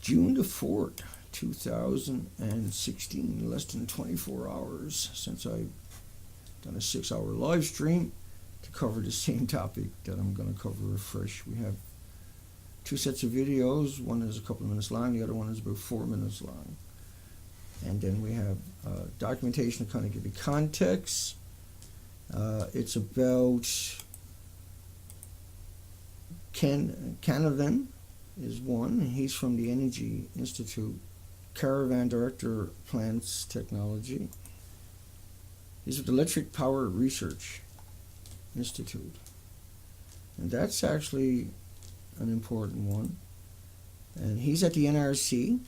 June the 4th, 2016, less than 24 hours since I've done a 6-hour live stream to cover the same topic that I'm going to cover fresh. We have 2 sets of videos. One is a couple of minutes long, the other one is about 4 minutes long. And then we have documentation to kind of give you context. It's about Ken Caravan is one. He's from the Energy Institute. Caravan Director Plants Technology. He's with the Electric Power Research Institute. And that's actually an important one. And he's at the NRC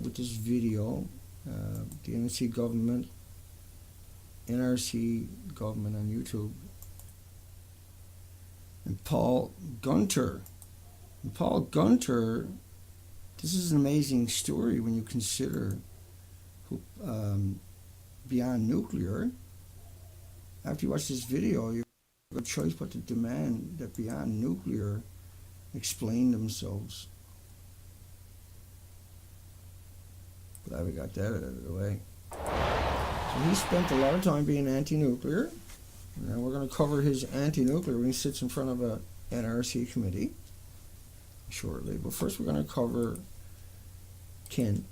with this video. The NRC government on YouTube. And Paul Gunter. And Paul Gunter, this is an amazing story when you consider BeyondNuclear. After you watch this video, you have a choice but to demand that BeyondNuclear explain themselves. Glad we got that out of the way. So he spent a lot of time being anti-nuclear. Now we're going to cover his anti-nuclear when he sits in front of a NRC committee shortly. But first we're going to cover Ken.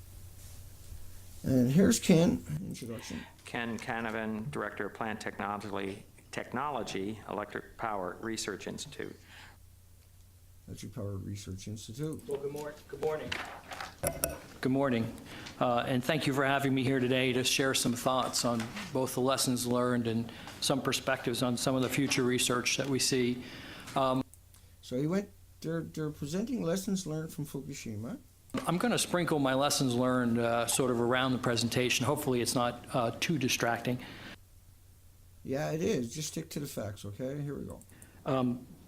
And here's Ken, introduction. Ken Caravan, Director of Plant Technology, Electric Power Research Institute. Electric Power Research Institute. Well, good morning. Good morning. And thank you for having me here today to share some thoughts on both the lessons learned and some perspectives on some of the future research that we see. So they're presenting lessons learned from Fukushima. I'm going to sprinkle my lessons learned sort of around the presentation. Hopefully it's not too distracting. Yeah, it is. Just stick to the facts, okay? Here we go.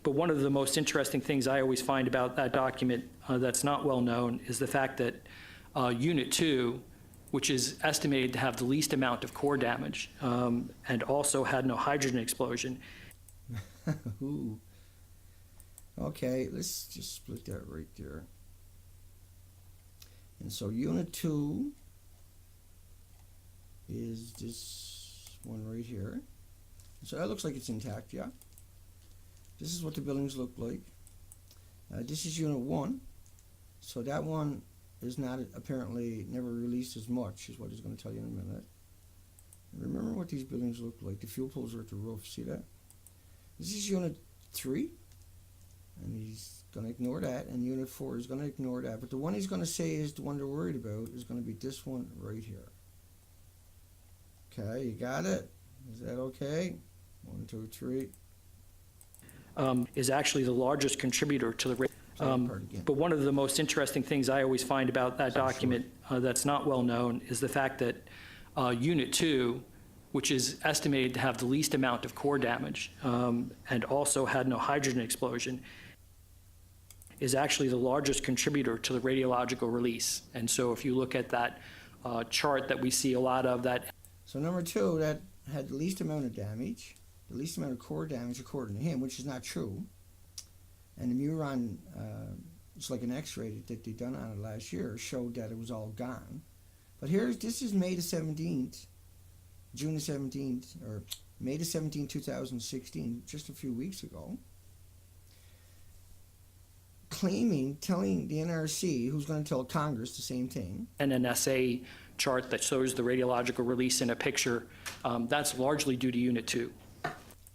But one of the most interesting things I always find about that document that's not well known is the fact that Unit 2, which is estimated to have the least amount of core damage and also had no hydrogen explosion. Ooh. Okay, let's just split that right there. And so Unit 2 is this one right here. So that looks like it's intact, yeah? This is what the buildings look like. This is Unit 1. So that one is not apparently never released as much, is what he's going to tell you in a minute. And remember what these buildings look like. The fuel pools are at the roof. See that? This is Unit 3. And he's going to ignore that. And Unit 4 is going to ignore that. But the one he's going to say is the one they're worried about is going to be this one right here. Okay, you got it? Is that okay? 1, 2, 3. Is actually the largest contributor to the but one of the most interesting things I always find about that document that's not well known is the fact that Unit 2, which is estimated to have the least amount of core damage and also had no hydrogen explosion, is actually the largest contributor to the radiological release. And so if you look at that chart that we see a lot of that. So number 2, that had the least amount of damage, the least amount of core damage according to him, which is not true. And the Muron, it's like an x-ray that they done on it last year, showed that it was all gone. But this is May the 17th, June the 17th, or May the 17th, 2016, just a few weeks ago, telling the NRC, who's going to tell Congress the same thing. And an NSA chart that shows the radiological release in a picture, that's largely due to Unit 2.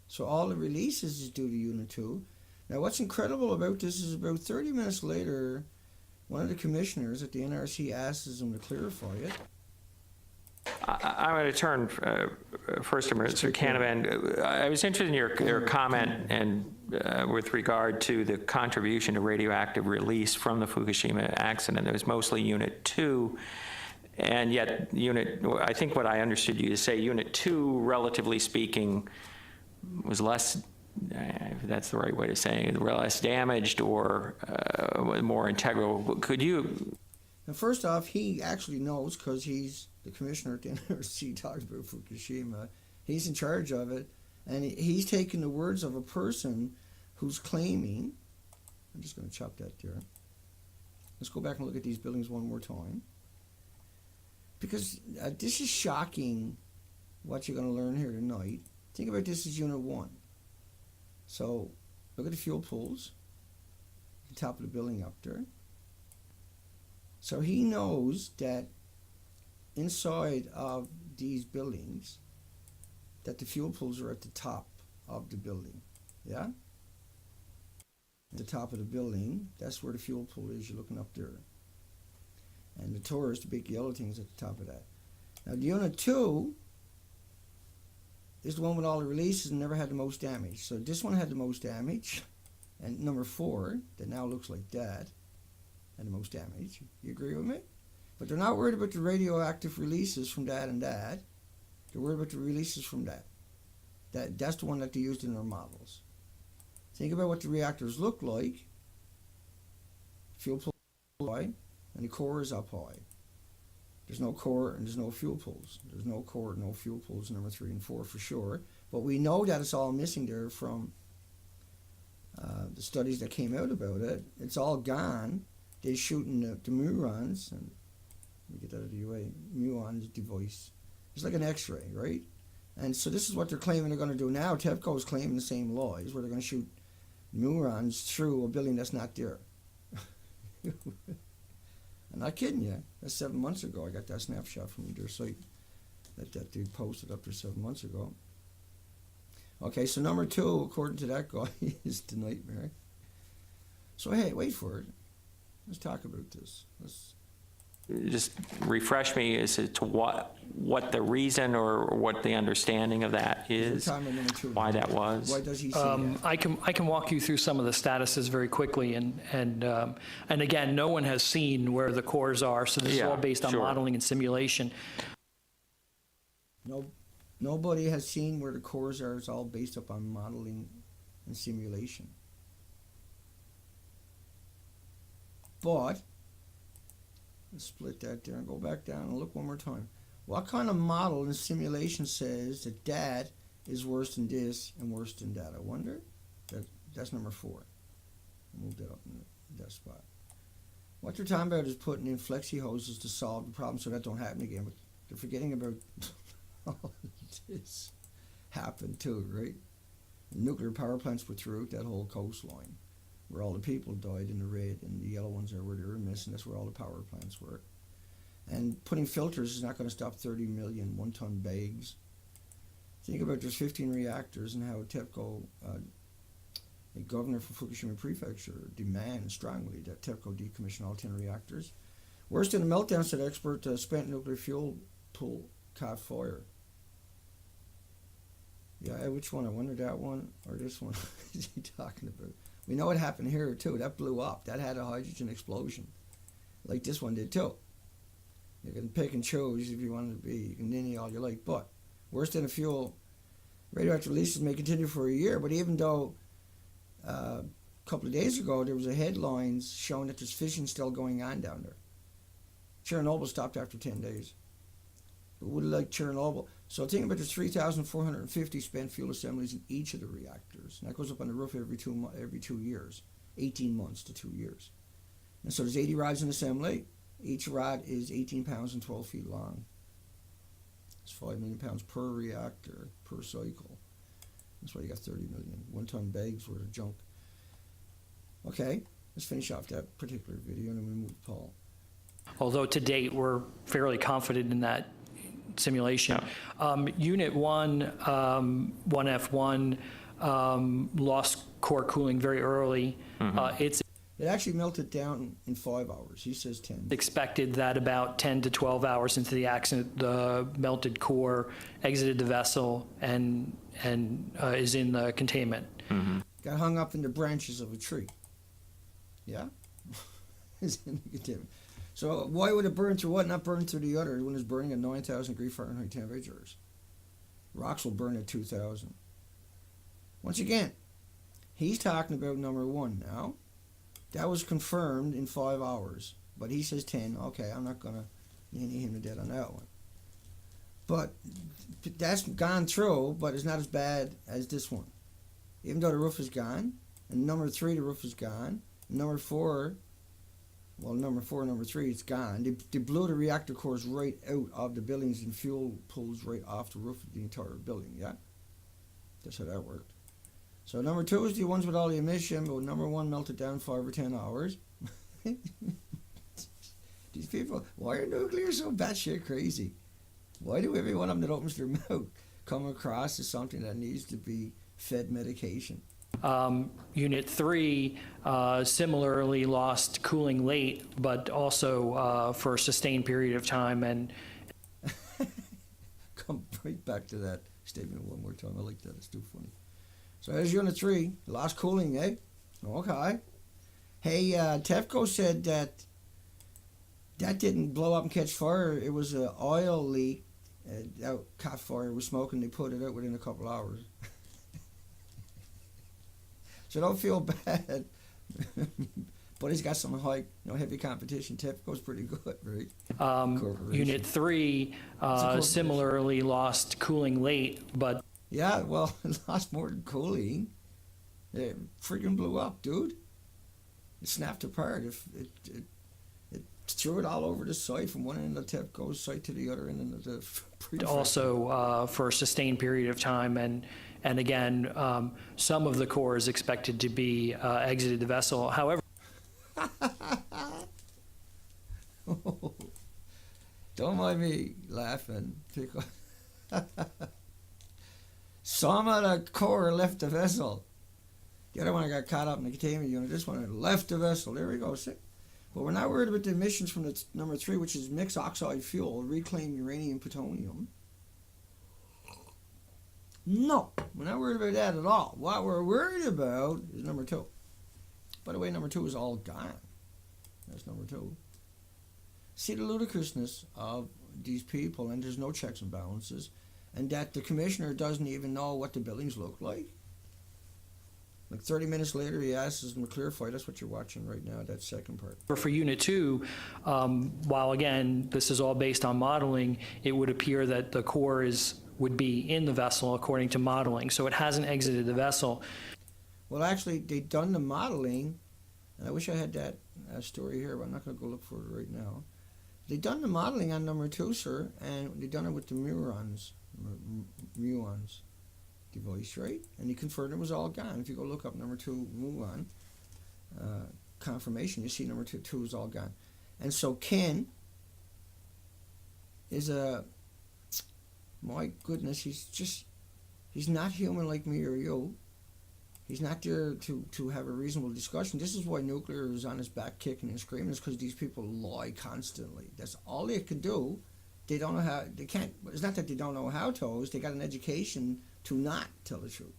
So all the releases is due to Unit 2. Now what's incredible about this is about 30 minutes later, one of the commissioners at the NRC asks them to clarify it. I'm going to turn first to Mr. Caravan. I was interested in your comment and with regard to the contribution to radioactive release from the Fukushima accident. It was mostly Unit 2, and yet I think what I understood you to say, Unit 2, relatively speaking, was less, if that's the right way to say it, less damaged or more integral. Could you? And first off, he actually knows because he's the commissioner at the NRC talks about Fukushima. He's in charge of it, and he's taking the words of a person who's claiming, I'm just going to chop that there, let's go back and look at these buildings one more time. Because this is shocking what you're going to learn here tonight. Think about this as Unit 1. So look at the fuel pools at the top of the building up there. So he knows that inside of these buildings that the fuel pools are at the top of the building. Yeah? At the top of the building, that's where the fuel pool is. You're looking up there. And the Taurus, the big yellow thing, is at the top of that. Now, the Unit 2 is the one with all the releases and never had the most damage. So this one had the most damage. And number 4, that now looks like that, had the most damage. You agree with me? But they're not worried about the radioactive releases from that and that. They're worried about the releases from that. That's the one that they used in their models. Think about what the reactors look like. Fuel pool high, and the core is up high. There's no core and there's no fuel pools. There's no core, no fuel pools in number 3 and 4 for sure. But we know that it's all missing there from the studies that came out about it. It's all gone. They're shooting the muons, and let me get that out of the way. Muons device. It's like an X-ray, right? And so this is what they're claiming they're going to do now. TEPCO is claiming the same lies, where they're going to shoot neurons through a building that's not there. I'm not kidding you. That's 7 months ago. I got that snapshot from their site that dude posted up there 7 months ago. Okay, so number 2, according to that guy, is the nightmare. So hey, wait for it. Let's talk about this. Just refresh me as to what the reason or what the understanding of that is, why that was. Why does he see that? I can walk you through some of the statuses very quickly, and again, no one has seen where the cores are, so this is all based on modeling and simulation. Nobody has seen where the cores are. It's all based upon modeling and simulation. But let's split that there and go back down and look one more time. What kind of model and simulation says that is worse than this and worse than that? I wonder. That's number 4. Move that up in that spot. What they're talking about is putting in flexi hoses to solve the problem so that don't happen again. But they're forgetting about all this happened too, right? The nuclear power plants were throughout that whole coastline, where all the people died in the red, and the yellow ones are where they were missing. That's where all the power plants were. And putting filters is not going to stop 30 million one-ton bags. Think about there's 15 reactors and how TEPCO, a governor for Fukushima Prefecture, demands strongly that TEPCO decommission all 10 reactors. Worse than the meltdown, said expert, spent nuclear fuel pool caught fire. Yeah, which one? I wonder, that one or this one is he talking about? We know what happened here too. That blew up. That had a hydrogen explosion, like this one did too. You can pick and choose if you want it to be. You can ninny all you like, but worse than a fuel, radioactive releases may continue for a year. But even though a couple of days ago there was a headlines showing that there's fission still going on down there. Chernobyl stopped after 10 days. It would like Chernobyl. So think about the 3,450 spent fuel assemblies in each of the reactors. And that goes up on the roof every 2 years, 18 months to 2 years. And so there's 80 rods in assembly. Each rod is 18 pounds and 12 feet long. It's 5 million pounds per reactor, per cycle. That's why you got 30 million one-ton bags worth of junk. Okay, let's finish off that particular video and then we move to Paul. Although to date, we're fairly confident in that simulation. Unit 1, 1F1, lost core cooling very early. It actually melted down in 5 hours. He says 10. Expected that about 10 to 12 hours into the accident, the melted core exited the vessel and is in the containment. Got hung up in the branches of a tree. Yeah? Is in the containment. So why would it burn through what, not burn through the other when it's burning at 9,000 degree Fahrenheit temperatures? Rocks will burn at 2,000. Once again, he's talking about number 1 now. That was confirmed in 5 hours, but he says 10. Okay, I'm not going to nanny him to death on that one. But that's gone through, but it's not as bad as this one. Even though the roof is gone, and number 3, the roof is gone, and number 4, well, number 4, number 3, it's gone. They blew the reactor cores right out of the buildings and fuel pulls right off the roof of the entire building, yeah? That's how that worked. So number 2 is the ones with all the emission, but number 1 melted down 5 or 10 hours. These people, why are nuclear so batshit crazy? Why do every one of them that opens their mouth come across as something that needs to be fed medication? Unit 3 similarly lost cooling late, but also for a sustained period of time. And come right back to that statement one more time. I like that. It's too funny. So there's Unit 3. Lost cooling, eh? Okay. Hey, TEPCO said that didn't blow up and catch fire. It was an oil leak. That caught fire. It was smoking. They put it out within a couple hours. So don't feel bad. But he's got some high, heavy competition. TEPCO's pretty good, right? Unit 3 similarly lost cooling late, but... Yeah, well, it lost more than cooling. It freaking blew up, dude. It snapped apart. It threw it all over the site from one end of the TEPCO's site to the other end of the also for a sustained period of time. And again, some of the core is expected to be exited the vessel. However, don't mind me laughing. Some of the core left the vessel. The other one got caught up in the containment unit. This one left the vessel. There we go. See? But we're not worried about the emissions from the number 3, which is mixed oxide fuel, reclaimed uranium, plutonium. No, we're not worried about that at all. What we're worried about is number 2. By the way, number 2 is all gone. That's number 2. See the ludicrousness of these people, and there's no checks and balances, and that the commissioner doesn't even know what the buildings look like. Like 30 minutes later, he asks them to clarify. That's what you're watching right now, that second part. For Unit 2, while again, this is all based on modeling, it would appear that the core would be in the vessel according to modeling. So it hasn't exited the vessel. Well, actually, they've done the modeling, and I wish I had that story here, but I'm not going to go look for it right now. They've done the modeling on number 2, sir, and they've done it with the muons device, right? And he confirmed it was all gone. If you go look up number 2 muon confirmation, you see number 2 is all gone. And so Ken is my goodness, he's not human like me or you. He's not there to have a reasonable discussion. This is why nuclear is on his back kicking and screaming, is because these people lie constantly. That's all they can do. They don't know how, they can't, it's not that they don't know how to, they got an education to not tell the truth.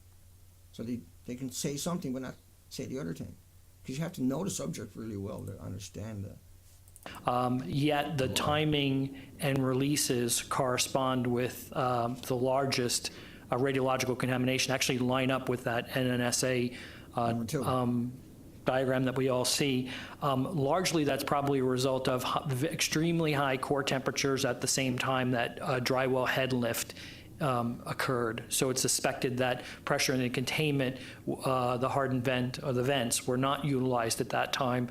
So they can say something but not say the other thing. Because you have to know the subject really well to understand that. Yet the timing and releases correspond with the largest radiological contamination, actually line up with that NNSA diagram that we all see. Largely that's probably a result of extremely high core temperatures at the same time that dry well head lift occurred. So it's suspected that pressure in the containment, the hardened vent or the vents were not utilized at that time.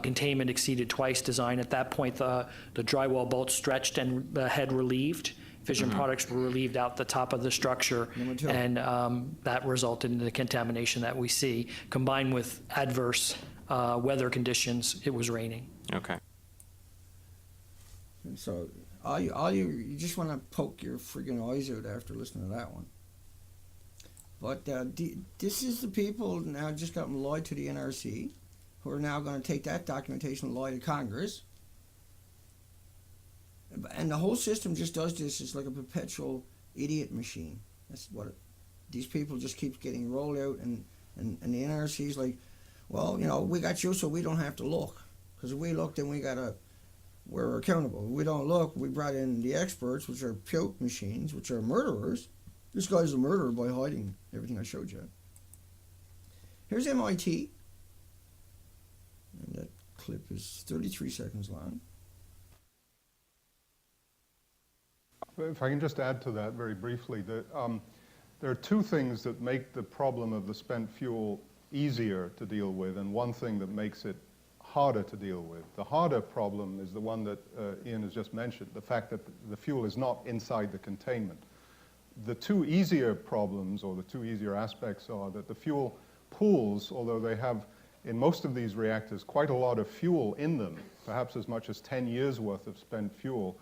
Containment exceeded twice design. At that point, the drywall bolts stretched and the head relieved. Fission products were relieved out the top of the structure, and that resulted in the contamination that we see. Combined with adverse weather conditions, it was raining. Okay. And so you just want to poke your friggin' eyes out after listening to that one. But this is the people now just got them lied to the NRC, who are now going to take that documentation and lie to Congress. And the whole system just does this. It's like a perpetual idiot machine. That's what these people just keep getting rolled out, and the NRC is like, well, we got you, so we don't have to look. Because if we look, then we're accountable. If we don't look, we brought in the experts, which are puke machines, which are murderers. This guy's a murderer by hiding everything I showed you. Here's MIT. And that clip is 33 seconds long. If I can just add to that very briefly, there are two things that make the problem of the spent fuel easier to deal with, and one thing that makes it harder to deal with. The harder problem is the one that Ian has just mentioned, the fact that the fuel is not inside the containment. The two easier problems, or the two easier aspects, are that the fuel pools, although they have, in most of these reactors, quite a lot of fuel in them, perhaps as much as 10 years worth of spent fuel,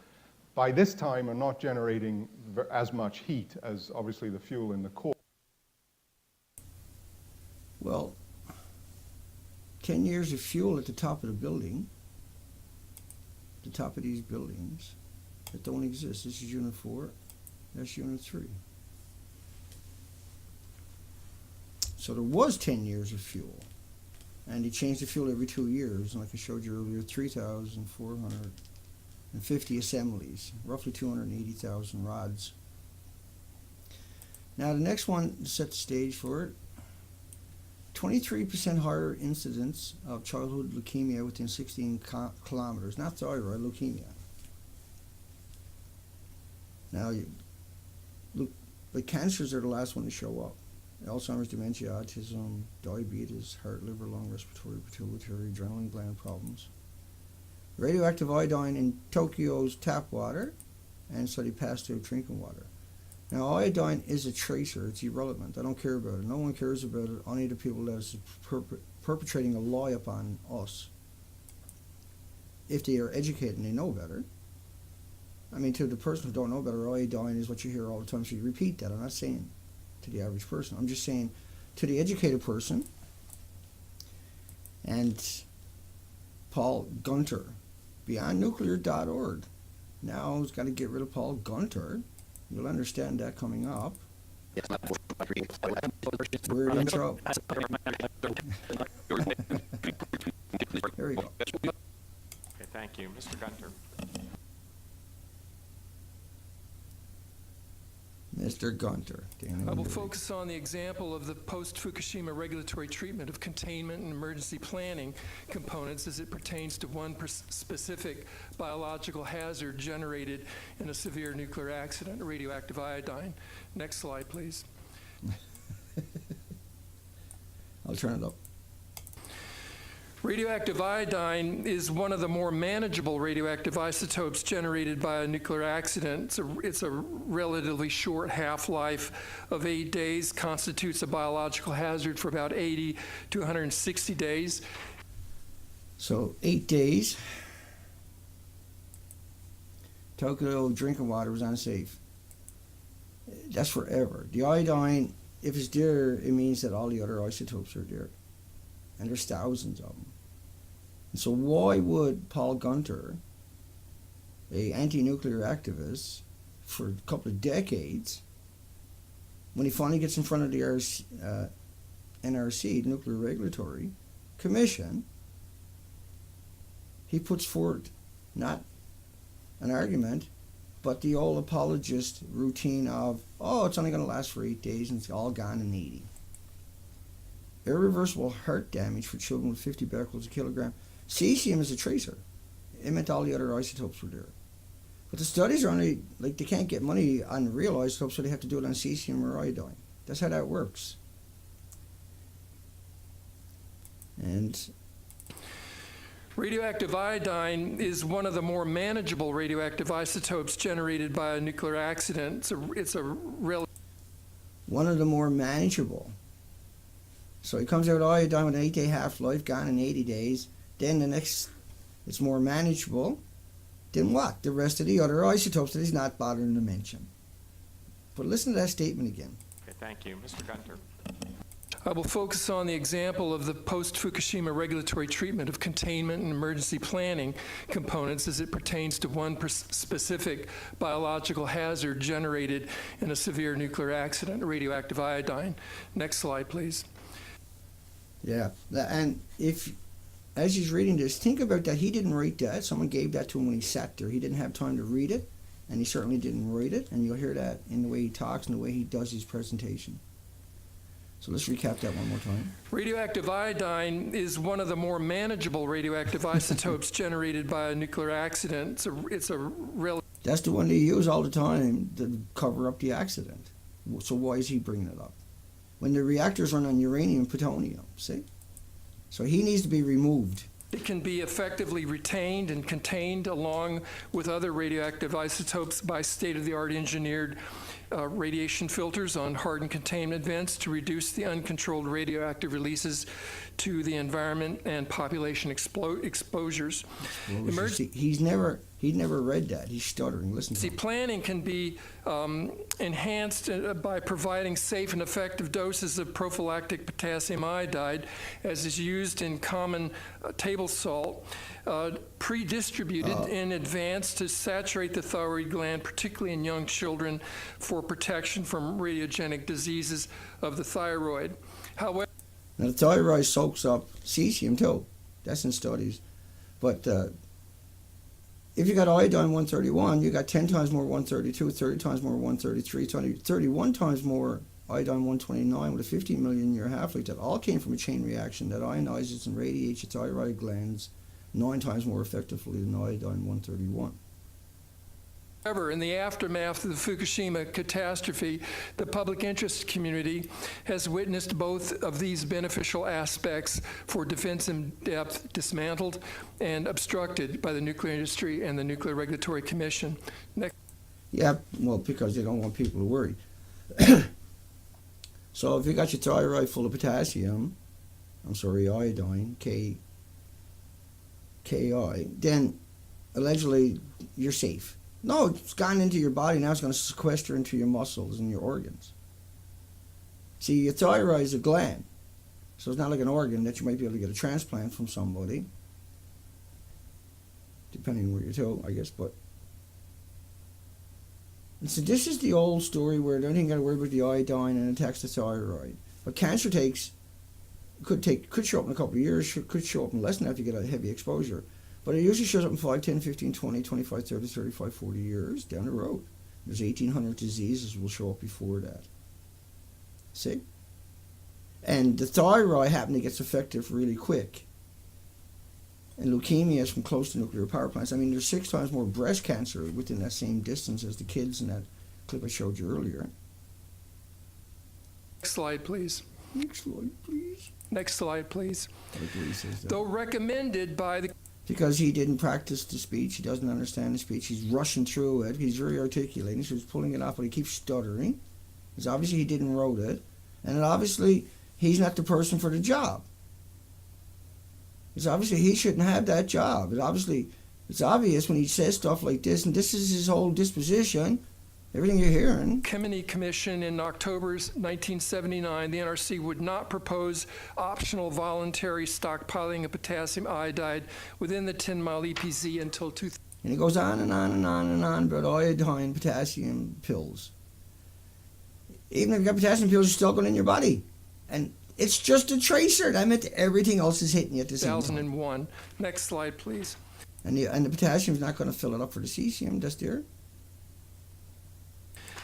by this time are not generating as much heat as obviously the fuel in the core. Well, 10 years of fuel at the top of the building, the top of these buildings, that don't exist. This is Unit 4, that's Unit 3. So there was 10 years of fuel, and they changed the fuel every 2 years, and like I showed you earlier, 3,450 assemblies, roughly 280,000 rods. Now the next one to set the stage for it, 23% higher incidence of childhood leukemia within 16 kilometers, not thyroid, leukemia. Now, look, the cancers are the last one to show up. Alzheimer's, dementia, autism, diabetes, heart, liver, lung, respiratory, pituitary, adrenaline gland problems. Radioactive iodine in Tokyo's tap water, and so they passed through drinking water. Now, iodine is a tracer. It's irrelevant. I don't care about it. No one cares about it. Only the people that are perpetrating a lie upon us. If they are educated and they know better. I mean, to the person who don't know better, iodine is what you hear all the time, so you repeat that. I'm not saying to the average person. I'm just saying to the educated person. And Paul Gunter, BeyondNuclear.org. Now he's got to get rid of Paul Gunter. You'll understand that coming up. We're in trouble. There we go. Okay, thank you. Mr. Gunter. Mr. Gunter. I will focus on the example of the post-Fukushima regulatory treatment of containment and emergency planning components as it pertains to one specific biological hazard generated in a severe nuclear accident, radioactive iodine. Next slide, please. I'll turn it up. Radioactive iodine is one of the more manageable radioactive isotopes generated by a nuclear accident. It's a relatively short half-life of 8 days, constitutes a biological hazard for about 80 to 160 days. So 8 days. Tokyo drinking water was unsafe. That's forever. The iodine, if it's there, it means that all the other isotopes are there. And there's thousands of them. And so why would Paul Gunter, a anti-nuclear activist for a couple of decades, when he finally gets in front of the NRC, the Nuclear Regulatory Commission, he puts forward not an argument, but the old apologist routine of, oh, it's only going to last for 8 days and it's all gone in 80. Irreversible heart damage for children with 50 becquerels a kilogram. Cesium is a tracer. It meant all the other isotopes were there. But the studies are only, like, they can't get money on real isotopes, so they have to do it on cesium or iodine. That's how that works. And radioactive iodine is one of the more manageable radioactive isotopes generated by a nuclear accident. One of the more manageable. So it comes out iodine with an 8-day half-life, gone in 80 days. Then the next, it's more manageable. Then what? The rest of the other isotopes that he's not bothering to mention. But listen to that statement again. Okay, thank you. Mr. Gunter. I will focus on the example of the post-Fukushima regulatory treatment of containment and emergency planning components as it pertains to one specific biological hazard generated in a severe nuclear accident, radioactive iodine. Next slide, please. Yeah, and if, as he's reading this, think about that. He didn't write that. Someone gave that to him when he sat there. He didn't have time to read it, and he certainly didn't write it, and you'll hear that in the way he talks and the way he does his presentation. So let's recap that one more time. Radioactive iodine is one of the more manageable radioactive isotopes generated by a nuclear accident. That's the one they use all the time to cover up the accident. So why is he bringing it up? When the reactors run on uranium and plutonium, see? So he needs to be removed. It can be effectively retained and contained along with other radioactive isotopes by state-of-the-art engineered radiation filters on hardened containment vents to reduce the uncontrolled radioactive releases to the environment and population exposures. See, he'd never read that. He's stuttering. Listen to him. Planning can be enhanced by providing safe and effective doses of prophylactic potassium iodide, as is used in common table salt, pre-distributed in advance to saturate the thyroid gland, particularly in young children, for protection from radiogenic diseases of the thyroid. However, now, the thyroid soaks up cesium too. That's in studies. But if you got iodine 131, you got 10 times more 132, 30 times more 133, 31 times more iodine 129 with a 15 million year half-life. That all came from a chain reaction that ionizes and radiates your thyroid glands 9 times more effectively than iodine 131. However, in the aftermath of the Fukushima catastrophe, the public interest community has witnessed both of these beneficial aspects for defense in depth dismantled and obstructed by the nuclear industry and the Nuclear Regulatory Commission. Next. Yeah, well, because they don't want people to worry. So if you got your thyroid full of potassium, iodine, Ki, then allegedly you're safe. No, it's gone into your body, now it's going to sequester into your muscles and your organs. See, your thyroid is a gland, so it's not like an organ that you might be able to get a transplant from somebody, depending on where you're to, I guess, but... And so this is the old story where the only thing you got to worry about the iodine and it attacks the thyroid. But cancer could show up in a couple of years, could show up in less than that if you get a heavy exposure. But it usually shows up in 5, 10, 15, 20, 25, 30, 35, 40 years down the road. There's 1,800 diseases will show up before that. See? And the thyroid happened gets affected really quick. And leukemia is from close to nuclear power plants. I mean, there's 6 times more breast cancer within that same distance as the kids in that clip I showed you earlier. Next slide, please. Next slide, please. Next slide, please. Says that. Though recommended by the... Because he didn't practice the speech, he doesn't understand the speech, he's rushing through it, he's very articulating, so he's pulling it off, but he keeps stuttering. Because obviously he didn't wrote it, and obviously he's not the person for the job. It's obviously he shouldn't have that job. It's obvious when he says stuff like this, and this is his whole disposition. Everything you're hearing. Chemney Commission in October 1979, the NRC would not propose optional voluntary stockpiling of potassium iodide within the 10-mile EPZ until 2000. And he goes on and on and on and on about iodine, potassium pills. Even if you got potassium pills, you're still going in your body. And it's just a tracer. That meant everything else is hitting you at the same time. 2001. Next slide, please. And the potassium is not going to fill it up for the cesium, that's there.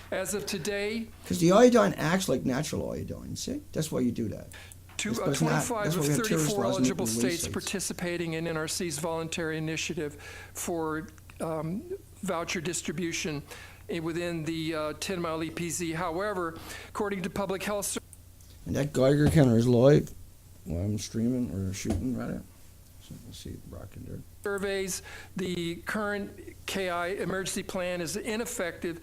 As of today, because the iodine acts like natural iodine, see? That's why you do that. 25 of 34 eligible states participating in NRC's voluntary initiative for voucher distribution within the 10-mile EPZ. However, according to Public Health... And that Geiger counter is live while I'm streaming, or shooting, rather. So let's see it rocking there. Surveys, the current KI emergency plan is ineffective.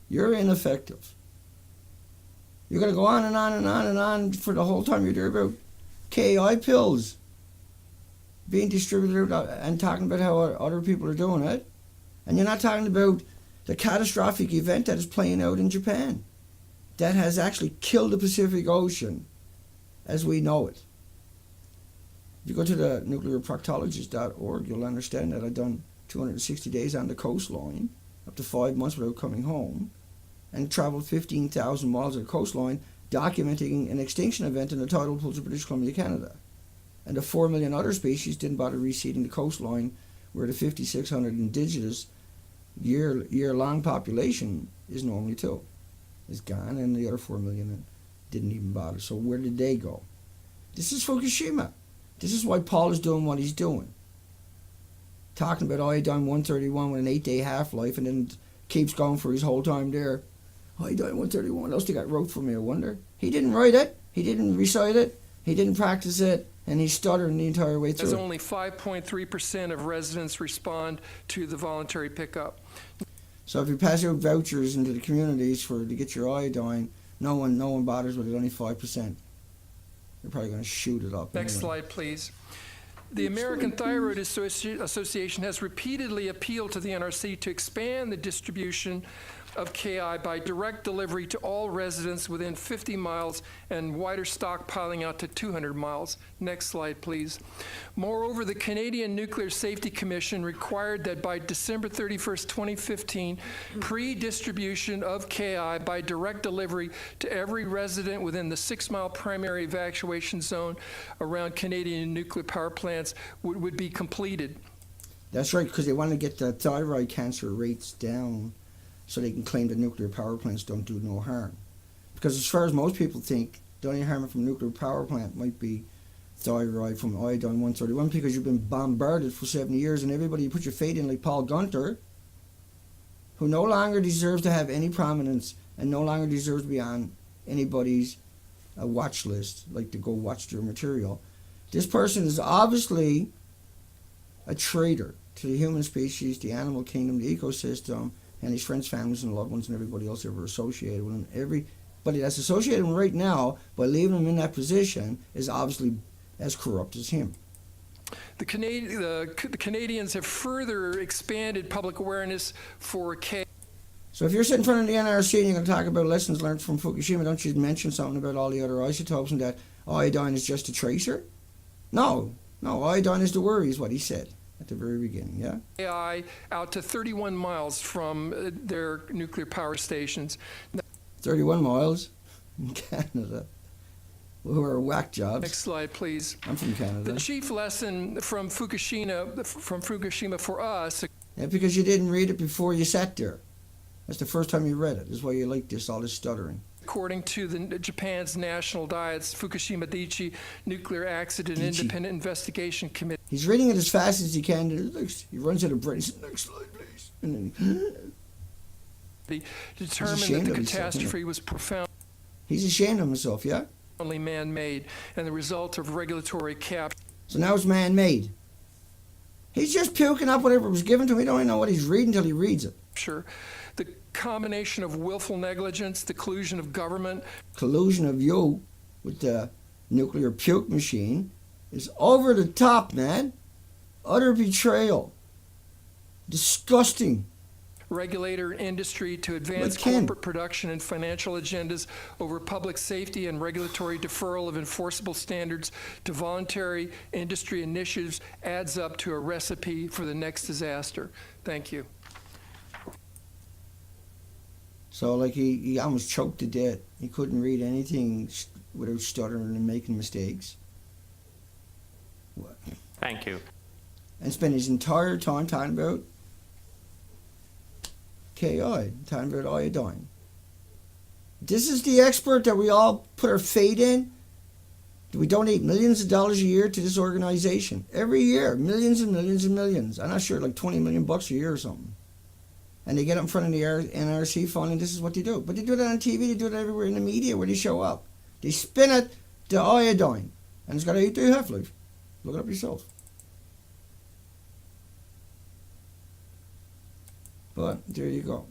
You're ineffective. You're going to go on and on and on and on for the whole time you're there about KI pills being distributed and talking about how other people are doing it. And you're not talking about the catastrophic event that is playing out in Japan that has actually killed the Pacific Ocean as we know it. If you go to the nuclearproctologist.org, you'll understand that I've done 260 days on the coastline, up to 5 months without coming home, and traveled 15,000 miles of the coastline documenting an extinction event in the tidal pools of British Columbia, Canada. And the 4 million other species didn't bother reseeding the coastline where the 5,600 indigenous year-long population is normally too. Is gone, and the other 4 million didn't even bother. So where did they go? This is Fukushima. This is why Paul is doing what he's doing. Talking about iodine 131 with an 8-day half-life, and then keeps going for his whole time there. Iodine 131, what else they got wrote for me, I wonder? He didn't write it. He didn't recite it. He didn't practice it. and he's stuttering the entire way as through. only 5.3% of residents respond to the voluntary pickup. So if you pass out vouchers into the communities to get your iodine, no one bothers with it, only 5%. You're probably going to shoot it up. Next anyway. slide, please. The American Thyroid Association has repeatedly appealed to the NRC to expand the distribution of KI by direct delivery to all residents within 50 miles and wider stockpiling out to 200 miles. Next slide, please. Moreover, the Canadian Nuclear Safety Commission required that by December 31st, 2015, pre-distribution of KI by direct delivery to every resident within the 6-mile primary evacuation zone around Canadian nuclear power plants would be completed. That's right, because they want to get the thyroid cancer rates down so they can claim that nuclear power plants don't do no harm. Because as far as most people think, the only harm from a nuclear power plant might be thyroid from iodine 131, because you've been bombarded for 70 years, and everybody you put your faith in, like Paul Gunter, who no longer deserves to have any prominence and no longer deserves to be on anybody's watch list, like to go watch their material. This person is obviously a traitor to the human species, the animal kingdom, the ecosystem, and his friends, families, and loved ones, and everybody else ever associated with him. Everybody that's associated with him right now, by leaving him in that position, is obviously as corrupt as him. The Canadians have further expanded public awareness for K. So if you're sitting in front of the NRC and you're going to talk about lessons learned from Fukushima, don't you mention something about all the other isotopes and that iodine is just a tracer? No, iodine is the worry, is what he said at the very beginning, yeah? AI out to 31 miles from their nuclear power stations. 31 miles in Canada, who are whack jobs. Next slide, please. I'm from Canada. The chief lesson from Fukushima for us. Yeah, because you didn't read it before you sat there. That's the first time you read it. That's why you like this, all this stuttering. According to Japan's National Diet's Fukushima Daiichi Nuclear Accident Independent Investigation Committee. He's reading it as fast as he can. He runs out of breath. He says, next slide, please. And then determined that the catastrophe was profoundly he's ashamed of himself, yeah? man-made and the result of regulatory cap. So now it's man-made. He's just puking up whatever was given to him. He don't even know what he's reading until he reads it. Sure. The combination of willful negligence, the collusion of government. Collusion of you with the nuclear puke machine is over the top, man. Utter betrayal. Disgusting. Regulator industry to advance corporate production and financial agendas over public safety and regulatory deferral of enforceable standards to voluntary industry initiatives adds up to a recipe for the next disaster. Thank you. So, like, he almost choked to death. He couldn't read anything without stuttering and making mistakes. What? Thank you. And spent his entire time talking about KI, talking about iodine. This is the expert that we all put our faith in. We donate millions of dollars a year to this organization. Every year, millions and millions and millions. I'm not sure, like $20 million a year or something. And they get up in front of the NRC phone, and this is what they do. But they do that on TV, they do it everywhere in the media where they show up. They spin it to iodine, and it's got a 8-day half-life. Look it up yourself. But there you go.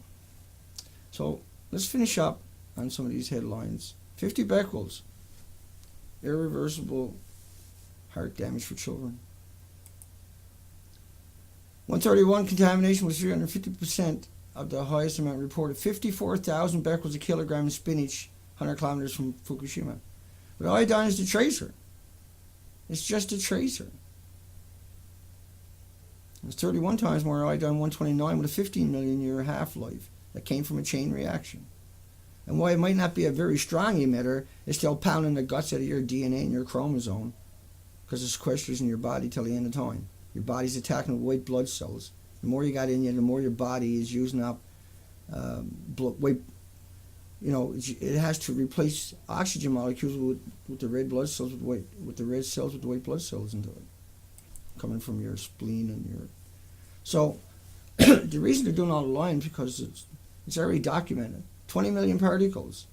So let's finish up on some of these headlines. 50 becquerels, irreversible heart damage for children. 131 contamination was 350% of the highest amount reported. 54,000 becquerels a kilogram in spinach, 100 kilometers from Fukushima. But iodine is the tracer. It's just a tracer. It's 31 times more iodine 129 with a 15 million year half-life that came from a chain reaction. And while it might not be a very strong emitter, it's still pounding the guts out of your DNA and your chromosome because it's sequesters in your body till the end of time. Your body's attacking with white blood cells. The more you got in you, the more your body is using up white. You know, it has to replace oxygen molecules with the red blood cells with the red cells with the white blood cells into it, coming from your spleen and your. So the reason they're doing all the lines because it's already documented. 20 million particles,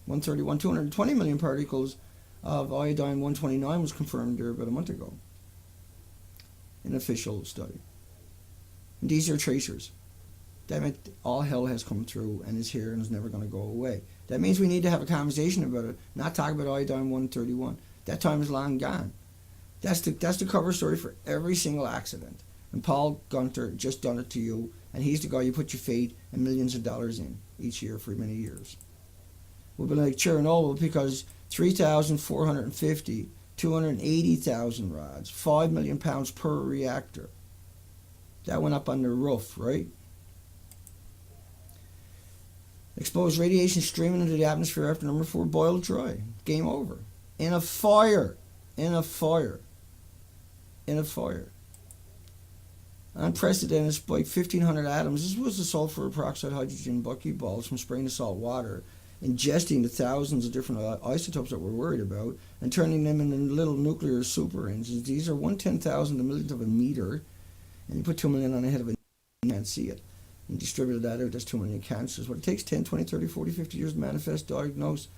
131, 220 million particles of iodine 129 was confirmed there about a month ago. An official study. And these are tracers. That meant all hell has come through and is here and is never going to go away. That means we need to have a conversation about it, not talk about iodine 131. That time is long gone. That's the cover story for every single accident. And Paul Gunter just done it to you, and he's the guy you put your faith and millions of dollars in each year for many years. We'll be like Chernobyl because 3,450, 280,000 rods, 5 million pounds per reactor. That went up on the roof, right? Exposed radiation streaming into the atmosphere after number 4 boiled dry. Game over. In a fire. In a fire. In a fire. Unprecedented spike, 1,500 atoms. This was the sulfur peroxide hydrogen buckyballs from spraying the salt water, ingesting the thousands of different isotopes that we're worried about, and turning them into little nuclear super engines. These are 1/10,000 the millionth of a meter, and you put 2 million on the head of it, you can't see it. And distributed that out, that's 2 million cancers. What it takes 10, 20, 30, 40, 50 years to manifest, diagnose,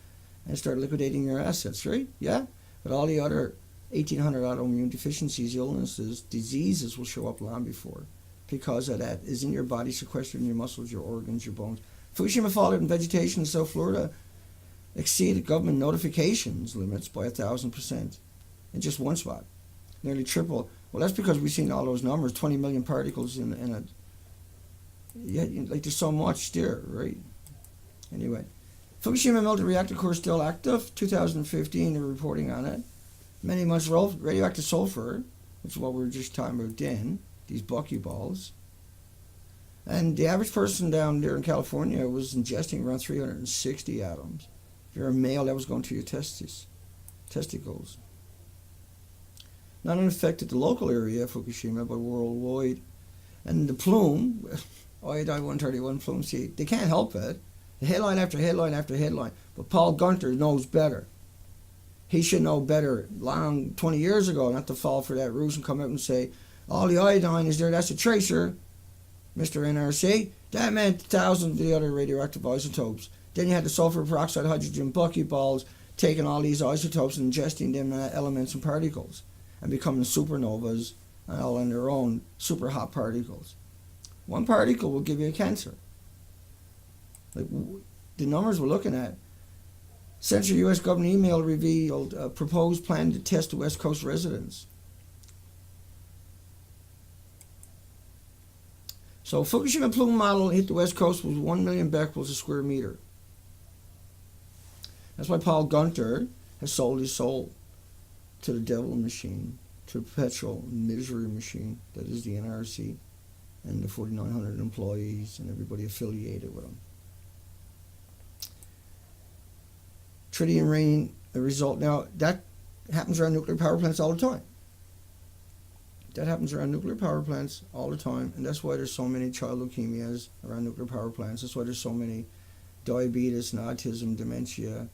and start liquidating your assets, right? Yeah? But all the other 1,800 autoimmune deficiencies, illnesses, diseases will show up long before, because of that is in your body, sequestered in your muscles, your organs, your bones. Fukushima fallout and vegetation in South Florida exceeded government notifications limits by 1,000% in just one spot. Nearly triple. Well, that's because we've seen all those numbers, 20 million particles in a... Yeah, like there's so much there, right? Anyway, Fukushima melted reactor core still active. 2015, they're reporting on it. Many months radioactive sulfur, which is what we were just talking about then, these buckyballs. And the average person down there in California was ingesting around 360 atoms. If you're a male, that was going to your testicles. Not only affected the local area of Fukushima, but worldwide. And the plume, iodine 131 plume, see, they can't help it. The headline after headline after headline. But Paul Gunter knows better. He should know better 20 years ago not to fall for that ruse and come out and say, all the iodine is there, that's a tracer, Mr. NRC. That meant thousands of the other radioactive isotopes. Then you had the sulfur peroxide hydrogen buckyballs taking all these isotopes and ingesting them elements and particles and becoming supernovas and all on their own super hot particles. One particle will give you a cancer. Like the numbers we're looking at. Central U.S. government email revealed a proposed plan to test the West Coast residents. So Fukushima plume model hit the West Coast with 1 million becquerels a square meter. That's why Paul Gunter has sold his soul to the devil machine, to the perpetual misery machine that is the NRC and the 4,900 employees and everybody affiliated with them. Tritium rain, a result. Now, that happens around nuclear power plants all the time. That happens around nuclear power plants all the time, and that's why there's so many child leukemias around nuclear power plants. That's why there's so many diabetes and autism, dementia,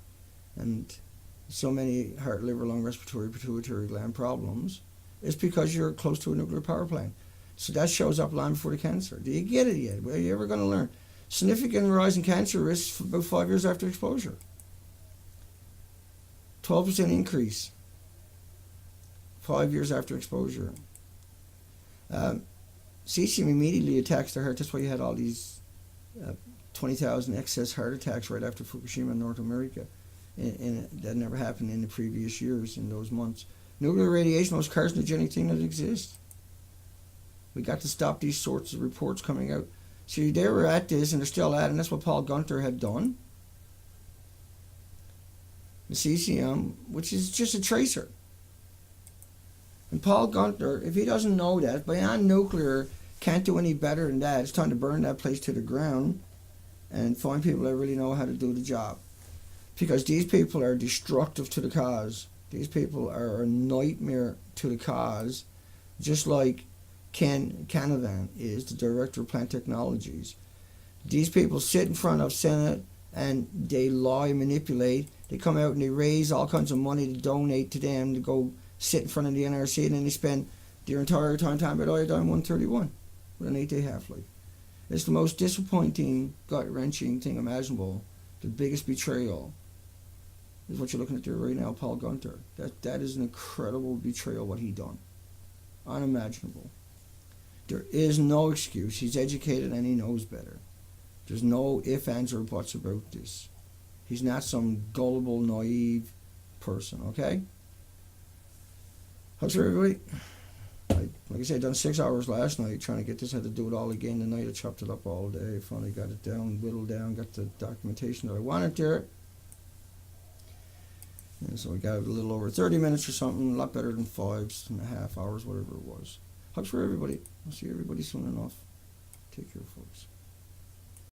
and so many heart, liver, lung, respiratory, pituitary gland problems. It's because you're close to a nuclear power plant. So that shows up long before the cancer. Do you get it yet? Well, are you ever going to learn? Significant rise in cancer risk about 5 years after exposure. 12% increase 5 years after exposure. Cesium immediately attacks the heart. That's why you had all these 20,000 excess heart attacks right after Fukushima in North America. And that never happened in the previous years, in those months. Nuclear radiation, most carcinogenic thing that exists. We got to stop these sorts of reports coming out. See, they were at this, and they're still at it, and that's what Paul Gunter had done. The cesium, which is just a tracer. And Paul Gunter, if he doesn't know that, BeyondNuclear can't do any better than that. It's time to burn that place to the ground and find people that really know how to do the job. Because these people are destructive to the cause. These people are a nightmare to the cause, just like Ken Caravan is, the director of plant technologies. These people sit in front of Senate and they lie and manipulate. They come out and they raise all kinds of money to donate to them to go sit in front of the NRC, and then they spend their entire time talking about iodine 131 with an 8-day half-life. It's the most disappointing, gut-wrenching thing imaginable, the biggest betrayal is what you're looking at there right now, Paul Gunter. That is an incredible betrayal what he done. Unimaginable. There is no excuse. He's educated and he knows better. There's no ifs, ands, or buts about this. He's not some gullible, naive person, okay? Hugs for everybody. Like I said, I done 6 hours last night trying to get this. Had to do it all again tonight. I chopped it up all day. Finally got it down, whittled down, got the documentation that I wanted there. And so we got a little over 30 minutes or something, a lot better than 5.5 hours, whatever it was. Hugs for everybody. I'll see everybody soon enough. Take care, folks.